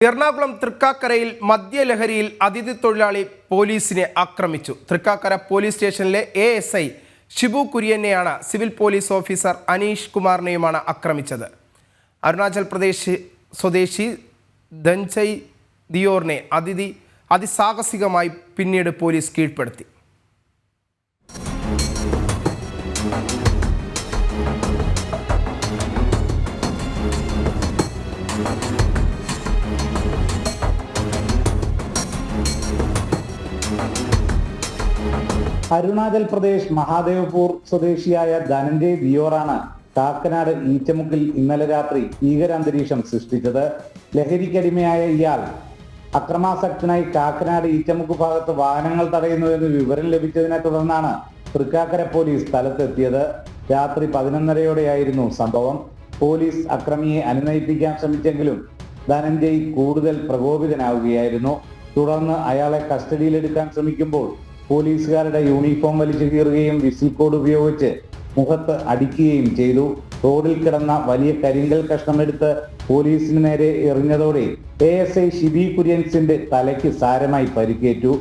എറണാകുളം തൃക്കാക്കരയിൽ മദ്യലഹരിയിൽ അതിഥി തൊഴിലാളി പോലീസിനെ ആക്രമിച്ചു. തൃക്കാക്കര പോലീസ് സ്റ്റേഷനിലെ ASI ഷിബു കുര്യനെയാണ് സിവിൽ പോലീസ് ഓഫീസർ അനീഷ് കുമാറിനെയുമാണ് ആക്രമിച്ചത്. അരുണാചൽ പ്രദേശ് സ്വദേശി ധൻചയ് ദിയോറിനെ അതിസാഹസികമായി പിന്നീട് പോലീസ് കീഴ്പ്പെടുത്തി. അരുണാചൽ പ്രദേശ് മഹാദേവപൂർ സ്വദേശിയായ ധനഞ്ജയ് ദിയോറാണ് കാക്കനാട് ഈച്ചമുക്കിൽ ഇന്നലെ രാത്രി ഭീകരാന്തരീക്ഷം സൃഷ്ടിച്ചത്. ലഹരിക്കടിമയായ ഇയാൾ അക്രമാസക്തനായി കാക്കനാട് ഈച്ചമുക്ക് ഭാഗത്ത് വാഹനങ്ങൾ തടയുന്നുവെന്ന് വിവരം ലഭിച്ചതിനെ തുടർന്നാണ് തൃക്കാക്കര പോലീസ് സ്ഥലത്തെത്തിയത്. രാത്രി 11:30യോടെയായിരുന്നു സംഭവം. പോലീസ് അക്രമിയെ അനുനയിപ്പിക്കാൻ ശ്രമിച്ചെങ്കിലും ധനഞ്ജയ് കൂടുതൽ പ്രകോപിതനാവുകയായിരുന്നു. തുടർന്ന് അയാളെ കസ്റ്റഡിയിലെടുക്കാൻ ശ്രമിക്കുമ്പോൾ പോലീസുകാരുടെ യൂണിഫോം വലിച്ചു കീറുകയും വിസിൽ കോഡ് ഉപയോഗിച്ച് മുഖത്ത് അടിക്കുകയും ചെയ്തു. റോഡിൽ കിടന്ന വലിയ കരിങ്കൽ കഷ്ണമെടുത്ത് പോലീസിന് നേരെ എറിഞ്ഞതോടെ ASI ഷിബു കുര്യൻസിന്റെ തലയ്ക്ക് സാരമായി പരിക്കേറ്റു.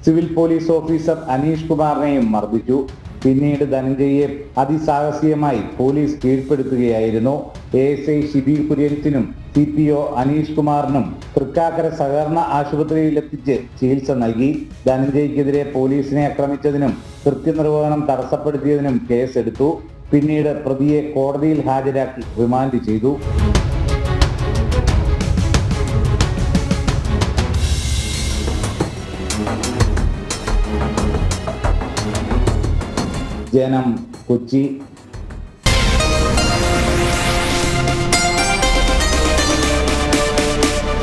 സിവിൽ പോലീസ് ഓഫീസർ അനീഷ് കുമാറിനെയും മർദ്ദിച്ചു. പിന്നീട് ധനഞ്ജയെ അതിസാഹസികമായി പോലീസ് കീഴ്പ്പെടുത്തുകയായിരുന്നു. ASI ഷിബു കുര്യൻസിനും CPO അനീഷ് കുമാറിനും തൃക്കാക്കര സഹകരണ ആശുപത്രിയിലെത്തിച്ച് ചികിത്സ നൽകി. ധനഞ്ജയ്ക്കെതിരെ പോലീസിനെ ആക്രമിച്ചതിനും കൃത്യനിർവഹണം തടസ്സപ്പെടുത്തിയതിനും കേസെടുത്തു. പിന്നീട് പ്രതിയെ കോടതിയിൽ ഹാജരാക്കി റിമാൻഡ് ചെയ്തു. ജനം, കൊച്ചി.